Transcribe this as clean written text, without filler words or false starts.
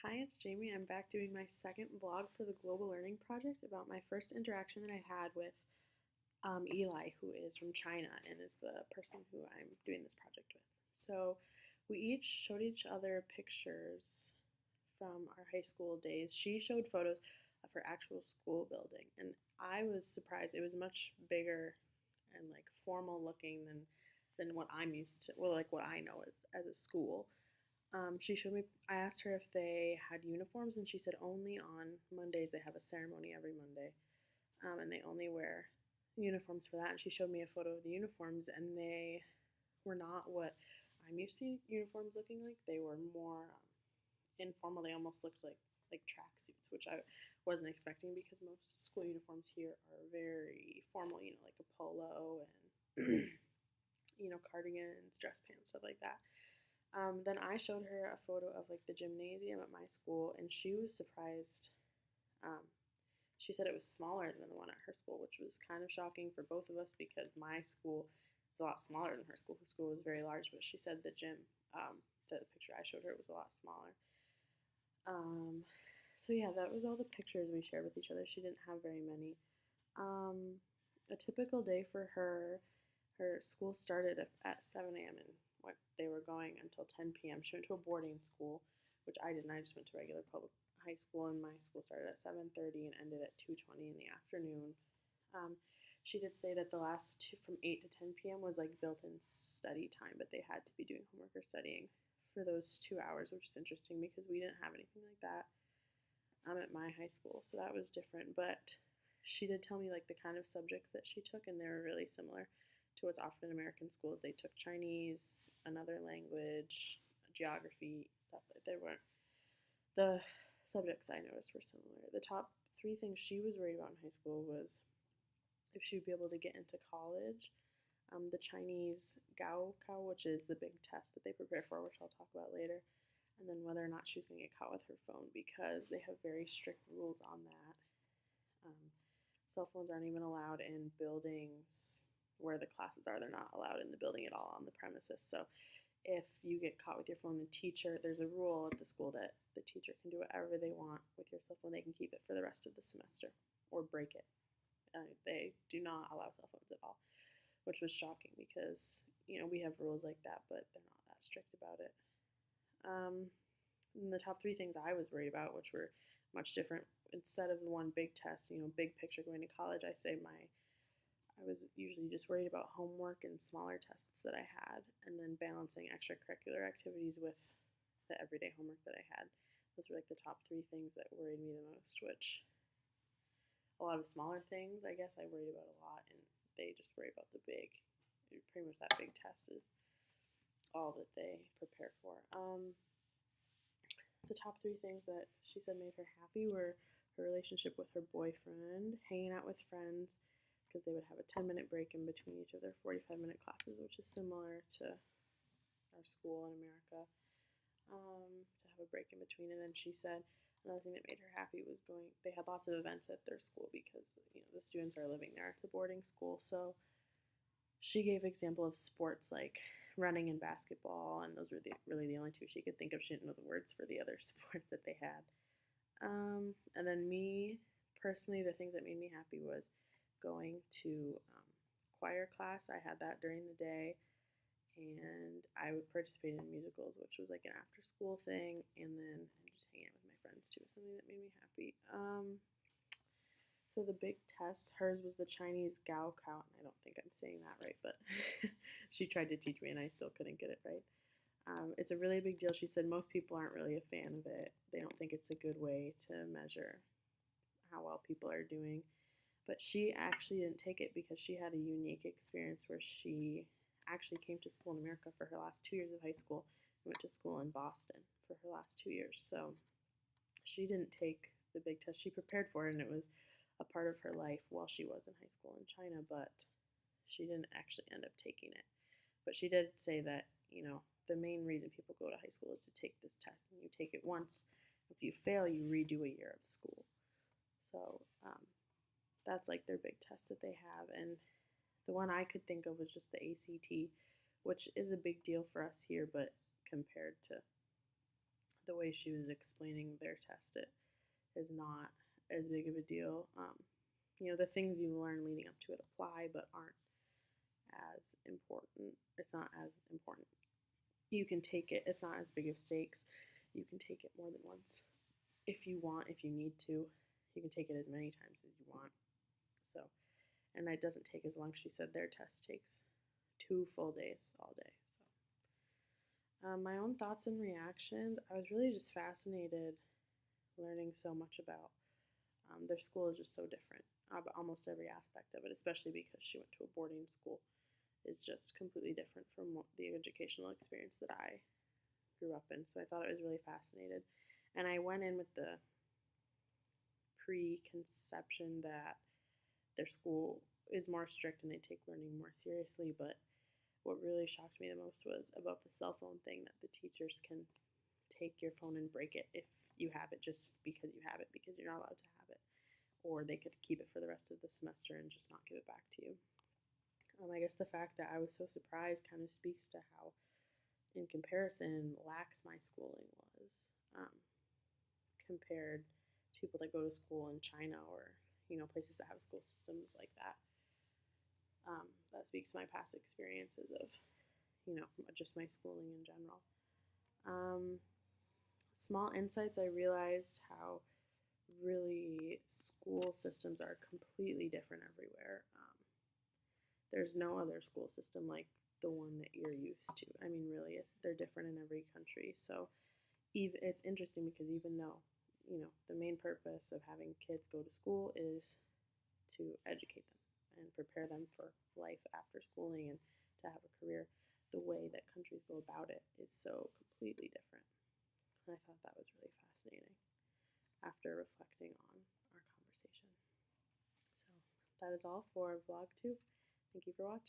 Hi, it's Jamie. I'm back doing my second vlog for the Global Learning Project about my first interaction that I had with Eli, who is from China and is the person who I'm doing this project with. So we each showed each other pictures from our high school days. She showed photos of her actual school building, and I was surprised. It was much bigger and like formal looking than what I'm used to. Well, like what I know as a school. She showed me. I asked her if they had uniforms, and she said only on Mondays. They have a ceremony every Monday, and they only wear uniforms for that. And she showed me a photo of the uniforms, and they were not what I'm used to uniforms looking like. They were more informal. They almost looked like tracksuits, which I wasn't expecting because most school uniforms here are very formal. Like a polo and cardigans, dress pants, stuff like that. Then I showed her a photo of like the gymnasium at my school, and she was surprised. Um, she said it was smaller than the one at her school, which was kind of shocking for both of us because my school is a lot smaller than her school. Her school was very large, but she said the gym, the picture I showed her, was a lot smaller. So yeah, that was all the pictures we shared with each other. She didn't have very many. A typical day for her school started at 7 a.m. and they were going until 10 p.m. She went to a boarding school, which I didn't. I just went to regular public high school, and my school started at 7:30 and ended at 2:20 in the afternoon. She did say that the last two, from 8 to 10 p.m., was like built-in study time, but they had to be doing homework or studying for those 2 hours, which is interesting because we didn't have anything like that at my high school, so that was different. But she did tell me like the kind of subjects that she took, and they were really similar to what's offered in American schools. They took Chinese, another language, geography, stuff like that. They weren't the subjects I noticed were similar. The top three things she was worried about in high school was if she would be able to get into college, the Chinese Gaokao, which is the big test that they prepare for, which I'll talk about later, and then whether or not she was going to get caught with her phone because they have very strict rules on that. Um, Cell phones aren't even allowed in buildings where the classes are. They're not allowed in the building at all on the premises. So if you get caught with your phone, there's a rule at the school that the teacher can do whatever they want with your cell phone. They can keep it for the rest of the semester or break it. They do not allow cell phones at all, which was shocking because we have rules like that, but they're not that strict about it. And the top three things I was worried about, which were much different, instead of the one big test, big picture going to college, I was usually just worried about homework and smaller tests that I had, and then balancing extracurricular activities with the everyday homework that I had. Those were like the top three things that worried me the most, which a lot of smaller things, I guess, I worried about a lot, and they just worry about the big. Pretty much that big test is all that they prepare for. The top three things that she said made her happy were her relationship with her boyfriend, hanging out with friends, because they would have a 10-minute break in between each of their 45-minute classes, which is similar to our school in America, to have a break in between. And then she said another thing that made her happy was they had lots of events at their school because the students are living there. It's a boarding school, so she gave example of sports like running and basketball, and those were really the only two she could think of. She didn't know the words for the other sports that they had. And then me, personally, the things that made me happy was going to choir class. I had that during the day, and I would participate in musicals, which was like an after-school thing, and then just hanging out with my friends too, something that made me happy. So the big test, hers was the Chinese Gaokao, and I don't think I'm saying that right, but she tried to teach me, and I still couldn't get it right. It's a really big deal. She said most people aren't really a fan of it. They don't think it's a good way to measure how well people are doing. But she actually didn't take it because she had a unique experience where she actually came to school in America for her last 2 years of high school and went to school in Boston for her last 2 years. So she didn't take the big test. She prepared for it, and it was a part of her life while she was in high school in China, but she didn't actually end up taking it. But she did say that, the main reason people go to high school is to take this test, and you take it once. If you fail, you redo a year of school. So that's like their big test that they have. And the one I could think of was just the ACT, which is a big deal for us here, but compared to the way she was explaining their test, it is not as big of a deal. The things you learn leading up to it apply, but aren't as important. It's not as important. You can take it. It's not as big of stakes. You can take it more than once if you want, if you need to. You can take it as many times as you want. So, and it doesn't take as long. She said their test takes 2 full days all day. So, my own thoughts and reactions. I was really just fascinated learning so much about their school is just so different about almost every aspect of it, especially because she went to a boarding school. Is just completely different from the educational experience that I grew up in. So I thought it was really fascinating. And I went in with the preconception that their school is more strict and they take learning more seriously. But what really shocked me the most was about the cell phone thing, that the teachers can take your phone and break it if you have it, just because you have it, because you're not allowed to have it. Or they could keep it for the rest of the semester and just not give it back to you. I guess the fact that I was so surprised kind of speaks to how, in comparison, lax my schooling was, compared to people that go to school in China or places that have school systems like that. That speaks to my past experiences of just my schooling in general. Small insights. I realized how really school systems are completely different everywhere. There's no other school system like the one that you're used to. I mean, really, they're different in every country. So it's interesting because even though, the main purpose of having kids go to school is to educate them and prepare them for life after schooling and to have a career, the way that countries go about it is so completely different. And I thought that was really fascinating after reflecting on our conversation. So that is all for vlog 2. Thank you for watching.